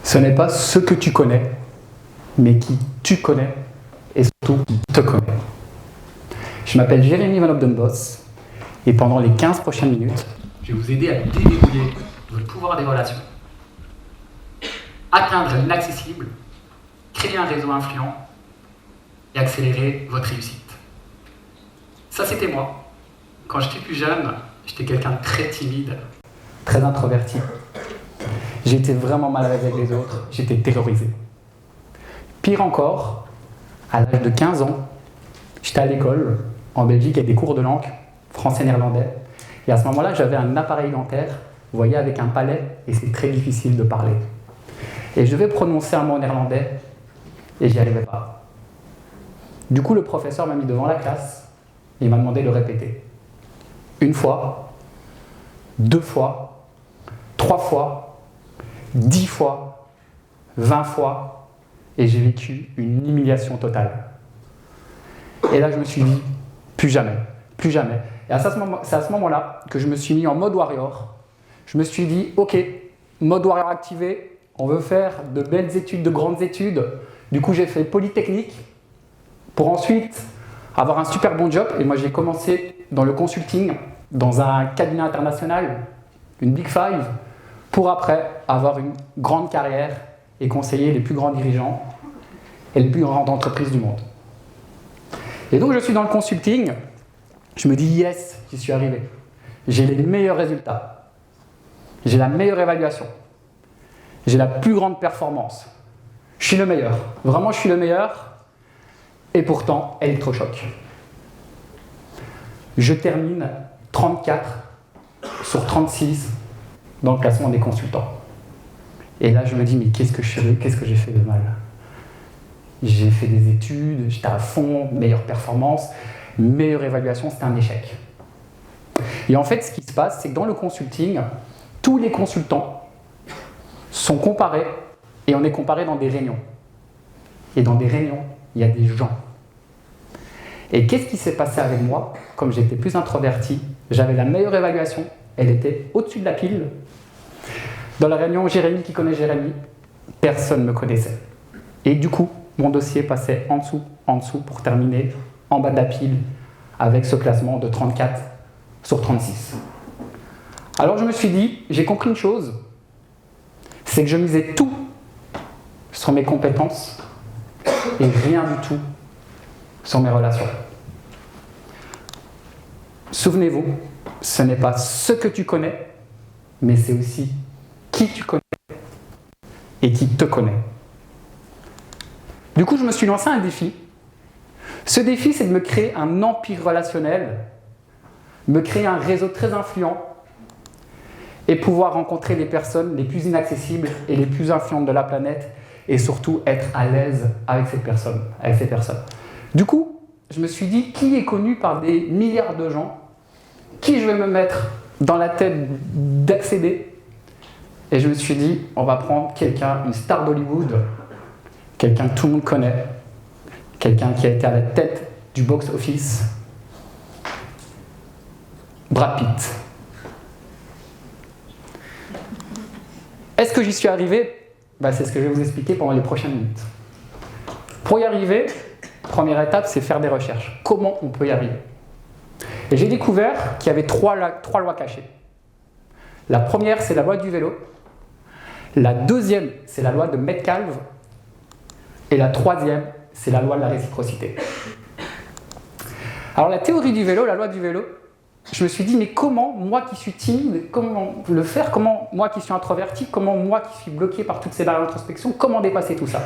Ce n'est pas ce que tu connais, mais qui tu connais et surtout qui te connaît. Je m'appelle Jérémy Van Obdenbos et pendant les 15 prochaines minutes, je vais vous aider à déverrouiller votre pouvoir des relations, atteindre l'inaccessible, créer un réseau influent et accélérer votre réussite. Ça, c'était moi. Quand j'étais plus jeune, j'étais quelqu'un de très timide, très introverti. J'étais vraiment mal à l'aise avec les autres, j'étais terrorisé. Pire encore, à l'âge de 15 ans, j'étais à l'école, en Belgique, avec des cours de langue, français-néerlandais. Et à ce moment-là, j'avais un appareil dentaire, vous voyez, avec un palais, et c'est très difficile de parler. Et je devais prononcer un mot néerlandais, et j'y arrivais pas. Du coup, le professeur m'a mis devant la classe, et il m'a demandé de le répéter. 1 fois, 2 fois, 3 fois, 10 fois, 20 fois, et j'ai vécu une humiliation totale. Et là, je me suis dit, plus jamais, plus jamais. Et c'est à ce moment-là que je me suis mis en mode warrior. Je me suis dit, ok, mode warrior activé, on veut faire de belles études, de grandes études. Du coup, j'ai fait Polytechnique pour ensuite avoir un super bon job. Et moi, j'ai commencé dans le consulting, dans un cabinet international, une Big Five, pour après avoir une grande carrière et conseiller les plus grands dirigeants et les plus grandes entreprises du monde. Et donc, je suis dans le consulting. Je me dis, yes, j'y suis arrivé. J'ai les meilleurs résultats. J'ai la meilleure évaluation. J'ai la plus grande performance. Je suis le meilleur. Vraiment, je suis le meilleur. Et pourtant, électrochoc. Je termine 34 sur 36 dans le classement des consultants. Et là, je me dis, mais qu'est-ce que j'ai fait de mal? J'ai fait des études, j'étais à fond, meilleure performance, meilleure évaluation, c'était un échec. Et en fait, ce qui se passe, c'est que dans le consulting, tous les consultants sont comparés, et on est comparés dans des réunions. Et dans des réunions, il y a des gens. Et qu'est-ce qui s'est passé avec moi? Comme j'étais plus introverti, j'avais la meilleure évaluation, elle était au-dessus de la pile. Dans la réunion Jérémy qui connaît Jérémy, personne ne me connaissait. Et du coup, mon dossier passait en dessous pour terminer en bas de la pile avec ce classement de 34 sur 36. Alors je me suis dit, j'ai compris une chose, c'est que je misais tout sur mes compétences et rien du tout sur mes relations. Souvenez-vous, ce n'est pas ce que tu connais, mais c'est aussi qui tu connais et qui te connaît. Du coup, je me suis lancé un défi. Ce défi, c'est de me créer un empire relationnel, me créer un réseau très influent et pouvoir rencontrer les personnes les plus inaccessibles et les plus influentes de la planète et surtout être à l'aise avec ces personnes. Du coup, je me suis dit, qui est connu par des milliards de gens, qui je vais me mettre dans la tête d'accéder? Et je me suis dit, on va prendre quelqu'un, une star d'Hollywood, quelqu'un que tout le monde connaît, quelqu'un qui a été à la tête du box-office, Brad Pitt. Est-ce que j'y suis arrivé? C'est ce que je vais vous expliquer pendant les prochaines minutes. Pour y arriver, première étape, c'est faire des recherches. Comment on peut y arriver? Et j'ai découvert qu'il y avait trois lois cachées. La première, c'est la loi du vélo. La deuxième, c'est la loi de Metcalfe. Et la troisième, c'est la loi de la réciprocité. Alors la théorie du vélo, la loi du vélo, je me suis dit, mais comment, moi qui suis timide, comment le faire? Comment, moi qui suis introverti, comment moi qui suis bloqué par toutes ces barrières d'introspection, comment dépasser tout ça?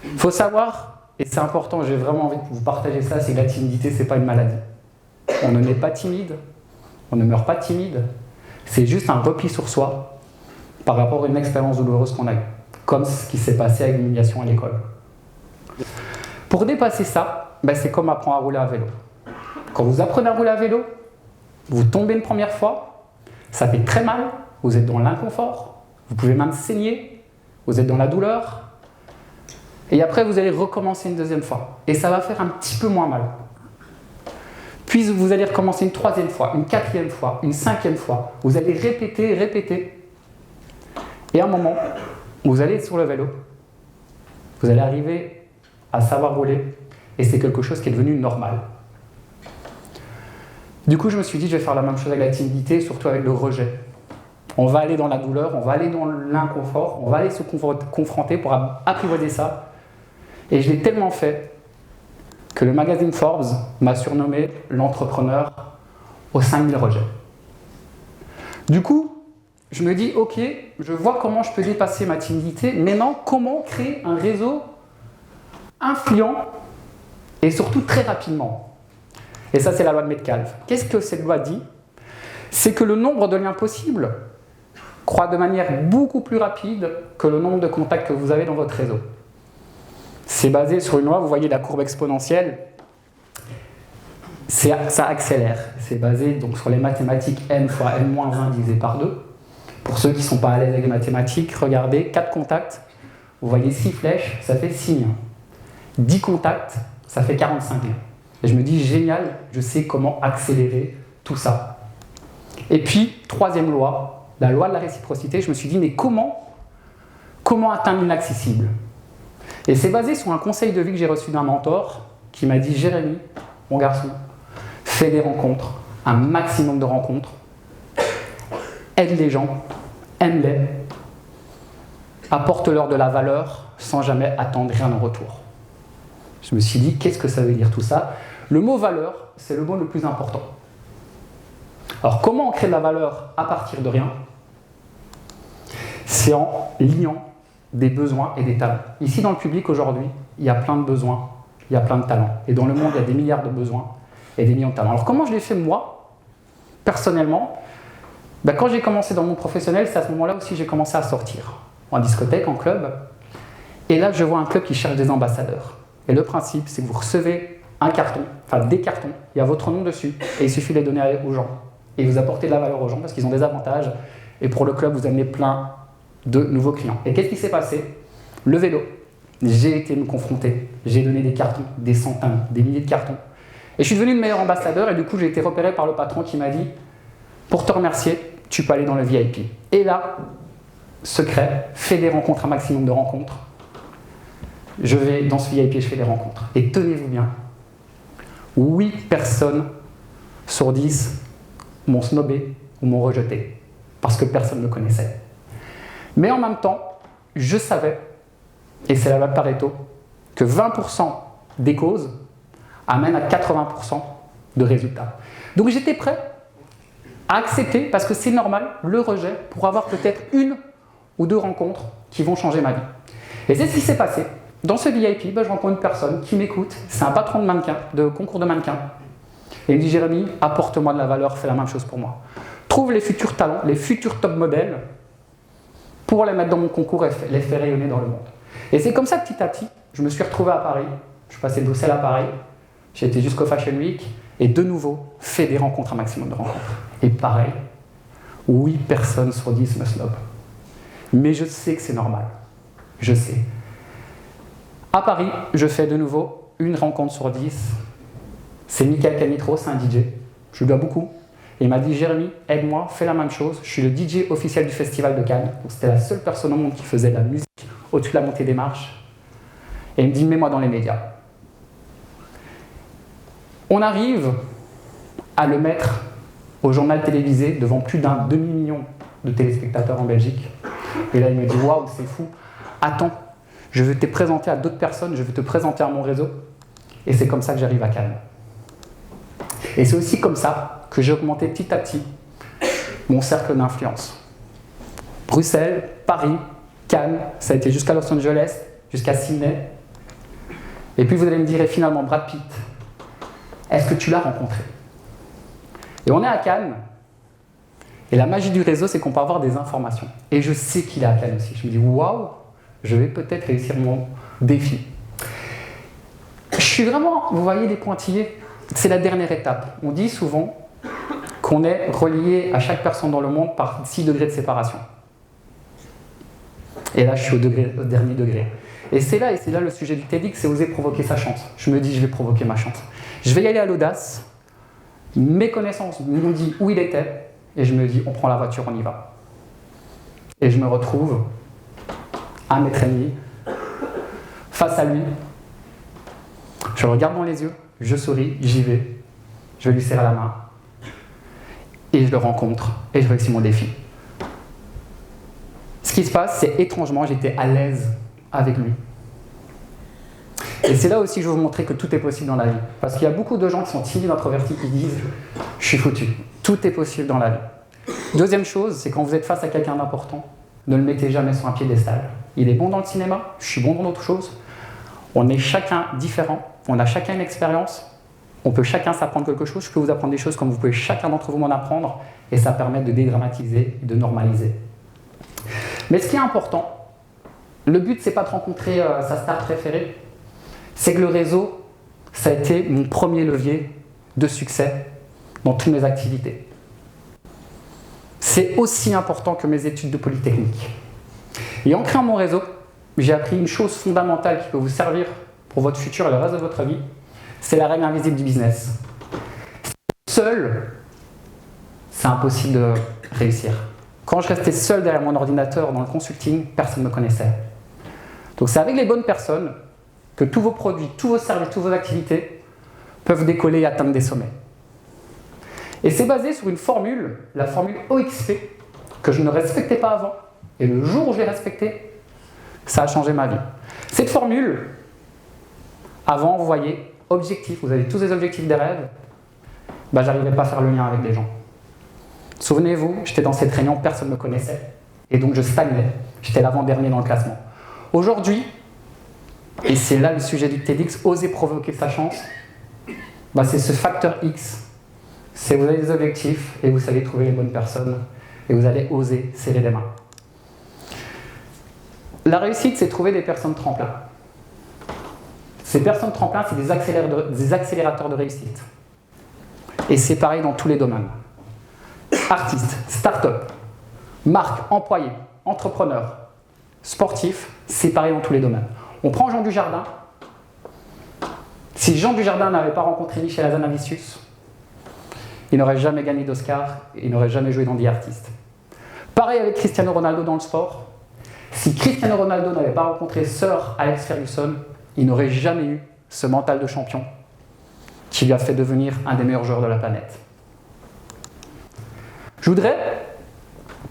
Il faut savoir, et c'est important, j'ai vraiment envie de vous partager ça, c'est que la timidité, c'est pas une maladie. On ne naît pas timide, on ne meurt pas timide, c'est juste un repli sur soi par rapport à une expérience douloureuse qu'on a eue, comme ce qui s'est passé avec l'humiliation à l'école. Pour dépasser ça, c'est comme apprendre à rouler à vélo. Quand vous apprenez à rouler à vélo, vous tombez une première fois, ça fait très mal, vous êtes dans l'inconfort, vous pouvez même saigner, vous êtes dans la douleur, et après vous allez recommencer une deuxième fois, et ça va faire un petit peu moins mal. Puis vous allez recommencer une troisième fois, une quatrième fois, une cinquième fois, vous allez répéter, et à un moment, vous allez être sur le vélo, vous allez arriver à savoir rouler, et c'est quelque chose qui est devenu normal. Du coup, je me suis dit, je vais faire la même chose avec la timidité, surtout avec le rejet. On va aller dans la douleur, on va aller dans l'inconfort, on va aller se confronter pour apprivoiser ça. Et je l'ai tellement fait que le magazine Forbes m'a surnommé l'entrepreneur aux 5000 rejets. Du coup, je me dis, ok, je vois comment je peux dépasser ma timidité. Maintenant, comment créer un réseau influent et surtout très rapidement. Et ça, c'est la loi de Metcalfe. Qu'est-ce que cette loi dit? C'est que le nombre de liens possibles croît de manière beaucoup plus rapide que le nombre de contacts que vous avez dans votre réseau. C'est basé sur une loi, vous voyez la courbe exponentielle, ça accélère. C'est basé donc sur les mathématiques n fois n-1 divisé par 2. Pour ceux qui ne sont pas à l'aise avec les mathématiques, regardez, 4 contacts, vous voyez 6 flèches, ça fait 6 liens. 10 contacts, ça fait 45 liens. Et je me dis, génial, je sais comment accélérer tout ça. Et puis, troisième loi, la loi de la réciprocité, je me suis dit, mais comment atteindre l'inaccessible? Et c'est basé sur un conseil de vie que j'ai reçu d'un mentor qui m'a dit, Jérémy, mon garçon, fais des rencontres, un maximum de rencontres, aide les gens, aime-les, apporte-leur de la valeur sans jamais attendre rien en retour. Je me suis dit, qu'est-ce que ça veut dire tout ça? Le mot valeur, c'est le mot le plus important. Alors, comment on crée de la valeur à partir de rien? C'est en liant des besoins et des talents. Ici, dans le public, aujourd'hui, il y a plein de besoins, il y a plein de talents. Et dans le monde, il y a des milliards de besoins et des millions de talents. Alors, comment je l'ai fait, moi, personnellement? Quand j'ai commencé dans le monde professionnel, c'est à ce moment-là aussi que j'ai commencé à sortir. En discothèque, en club. Et là, je vois un club qui cherche des ambassadeurs. Et le principe, c'est que vous recevez un carton, enfin des cartons, il y a votre nom dessus, et il suffit de les donner aux gens. Et vous apportez de la valeur aux gens parce qu'ils ont des avantages. Et pour le club, vous amenez plein de nouveaux clients. Et qu'est-ce qui s'est passé? Le vélo. J'ai été me confronter. J'ai donné des cartons, des centaines, des milliers de cartons. Et je suis devenu le meilleur ambassadeur. Et du coup, j'ai été repéré par le patron qui m'a dit, pour te remercier, tu peux aller dans le VIP. Et là, secret, fais des rencontres, un maximum de rencontres. Je vais dans ce VIP et je fais des rencontres. Et tenez-vous bien, 8 personnes sur 10 m'ont snobé ou m'ont rejeté parce que personne ne me connaissait. Mais en même temps, je savais, et c'est la loi de Pareto, que 20% des causes amènent à 80% de résultats. Donc j'étais prêt à accepter, parce que c'est normal, le rejet pour avoir peut-être 1 ou 2 rencontres qui vont changer ma vie. Et c'est ce qui s'est passé. Dans ce VIP, je rencontre une personne qui m'écoute, c'est un patron de concours de mannequins. Et il me dit, Jérémy, apporte-moi de la valeur, fais la même chose pour moi. Trouve les futurs talents, les futurs top modèles, pour les mettre dans mon concours et les faire rayonner dans le monde. Et c'est comme ça, petit à petit, je me suis retrouvé à Paris. Je suis passé de Bruxelles à Paris. J'ai été jusqu'au Fashion Week. Et de nouveau, fait des rencontres, un maximum de rencontres. Et pareil, 8 personnes sur 10 me snobent. Mais je sais que c'est normal. Je sais. À Paris, je fais de nouveau une rencontre sur 10. C'est Michael Canitro, c'est un DJ. Je lui dois beaucoup. Et il m'a dit, Jérémy, aide-moi, fais la même chose. Je suis le DJ officiel du Festival de Cannes. Donc c'était la seule personne au monde qui faisait de la musique au-dessus de la montée des marches. Et il me dit, mets-moi dans les médias. On arrive à le mettre au journal télévisé devant plus d'un demi-million de téléspectateurs en Belgique. Et là, il me dit, waouh, c'est fou. Attends, je vais te présenter à d'autres personnes, je vais te présenter à mon réseau. Et c'est comme ça que j'arrive à Cannes. Et c'est aussi comme ça que j'ai augmenté petit à petit mon cercle d'influence. Bruxelles, Paris, Cannes, ça a été jusqu'à Los Angeles, jusqu'à Sydney. Et puis vous allez me dire, et finalement, Brad Pitt, est-ce que tu l'as rencontré? Et on est à Cannes. Et la magie du réseau, c'est qu'on peut avoir des informations. Et je sais qu'il est à Cannes aussi. Je me dis, waouh, je vais peut-être réussir mon défi. Je suis vraiment, vous voyez les pointillés, c'est la dernière étape. On dit souvent qu'on est relié à chaque personne dans le monde par 6 degrés de séparation. Et là, je suis au dernier degré. Et c'est là le sujet du TEDx, c'est oser provoquer sa chance. Je me dis, je vais provoquer ma chance. Je vais y aller à l'audace. Mes connaissances m'ont dit où il était. Et je me dis, on prend la voiture, on y va. Et je me retrouve 1,5 m, face à lui. Je le regarde dans les yeux, je souris, j'y vais. Je lui serre la main. Et je le rencontre et je réussis mon défi. Ce qui se passe, c'est étrangement, j'étais à l'aise avec lui. Et c'est là aussi que je veux vous montrer que tout est possible dans la vie. Parce qu'il y a beaucoup de gens qui sont timides, introvertis, qui disent « je suis foutu ». Tout est possible dans la vie. Deuxième chose, c'est quand vous êtes face à quelqu'un d'important, ne le mettez jamais sur un piédestal. Il est bon dans le cinéma, je suis bon dans d'autres choses. On est chacun différent, on a chacun une expérience, on peut chacun s'apprendre quelque chose. Je peux vous apprendre des choses comme vous pouvez chacun d'entre vous m'en apprendre, et ça permet de dédramatiser, de normaliser. Mais ce qui est important, le but c'est pas de rencontrer sa star préférée, c'est que le réseau, ça a été mon premier levier de succès dans toutes mes activités. C'est aussi important que mes études de Polytechnique. Et en créant mon réseau, j'ai appris une chose fondamentale qui peut vous servir pour votre futur et le reste de votre vie, c'est la règle invisible du business. Seul, c'est impossible de réussir. Quand je restais seul derrière mon ordinateur dans le consulting, personne ne me connaissait. Donc c'est avec les bonnes personnes que tous vos produits, tous vos services, toutes vos activités peuvent décoller et atteindre des sommets. Et c'est basé sur une formule, la formule OXP, que je ne respectais pas avant. Et le jour où je l'ai respectée, ça a changé ma vie. Cette formule, avant, vous voyez, objectif, vous avez tous les objectifs des rêves, j'arrivais pas à faire le lien avec les gens. Souvenez-vous, j'étais dans cette réunion, personne ne me connaissait. Et donc je stagnais. J'étais l'avant-dernier dans le classement. Aujourd'hui, et c'est là le sujet du TEDx, oser provoquer sa chance, c'est ce facteur X. C'est vous avez des objectifs et vous savez trouver les bonnes personnes et vous allez oser serrer les mains. La réussite, c'est trouver des personnes tremplins. Ces personnes tremplins, c'est des accélérateurs de réussite. Et c'est pareil dans tous les domaines. Artistes, start-up, marque, employé, entrepreneur, sportif, c'est pareil dans tous les domaines. On prend Jean Dujardin. Si Jean Dujardin n'avait pas rencontré Michel Hazanavicius, il n'aurait jamais gagné d'Oscar, il n'aurait jamais joué dans The Artist. Pareil avec Cristiano Ronaldo dans le sport. Si Cristiano Ronaldo n'avait pas rencontré Sir Alex Ferguson, il n'aurait jamais eu ce mental de champion qui lui a fait devenir un des meilleurs joueurs de la planète. Je voudrais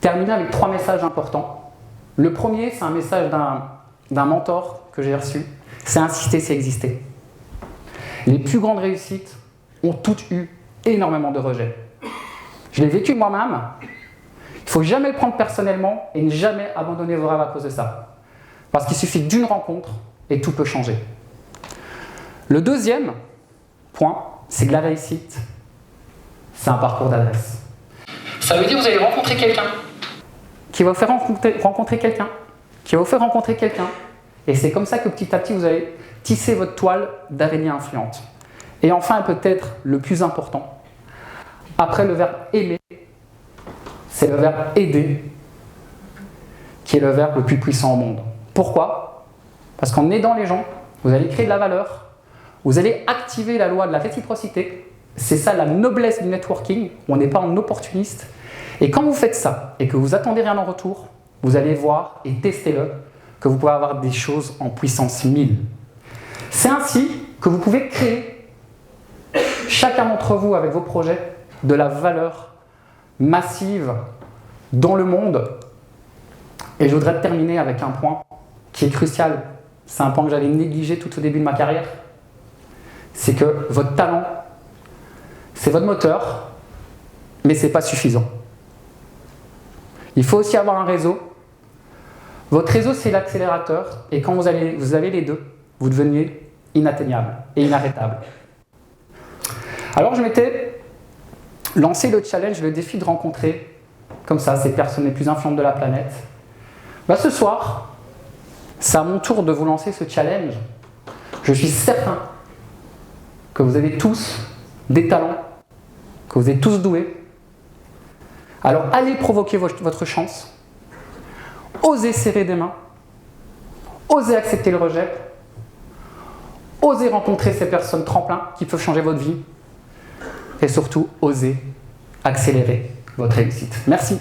terminer avec 3 messages importants. Le premier, c'est un message d'un mentor que j'ai reçu. C'est insister, c'est exister. Les plus grandes réussites ont toutes eu énormément de rejets. Je l'ai vécu moi-même. Il ne faut jamais le prendre personnellement et ne jamais abandonner vos rêves à cause de ça. Parce qu'il suffit d'une rencontre et tout peut changer. Le deuxième point, c'est que la réussite, c'est un parcours d'adresse. Ça veut dire que vous allez rencontrer quelqu'un qui va vous faire rencontrer quelqu'un, qui va vous faire rencontrer quelqu'un. Et c'est comme ça que petit à petit, vous allez tisser votre toile d'araignée influente. Et enfin, peut-être le plus important, après le verbe aimer, c'est le verbe aider, qui est le verbe le plus puissant au monde. Pourquoi ? Parce qu'en aidant les gens, vous allez créer de la valeur, vous allez activer la loi de la réciprocité. C'est ça la noblesse du networking, on n'est pas en opportuniste. Et quand vous faites ça, et que vous attendez rien en retour, vous allez voir, et testez-le, que vous pouvez avoir des choses en puissance 1000. C'est ainsi que vous pouvez créer, chacun d'entre vous avec vos projets, de la valeur massive dans le monde. Et je voudrais terminer avec un point qui est crucial. C'est un point que j'avais négligé tout au début de ma carrière. C'est que votre talent, c'est votre moteur, mais ce n'est pas suffisant. Il faut aussi avoir un réseau. Votre réseau, c'est l'accélérateur, et quand vous avez les deux, vous devenez inatteignable et inarrêtable. Alors je m'étais lancé le challenge, le défi de rencontrer, comme ça, ces personnes les plus influentes de la planète. Ce soir, c'est à mon tour de vous lancer ce challenge. Je suis certain que vous avez tous des talents, que vous êtes tous doués. Alors allez provoquer votre chance. Osez serrer des mains, osez accepter le rejet, osez rencontrer ces personnes tremplins qui peuvent changer votre vie et surtout, osez accélérer votre réussite. Merci.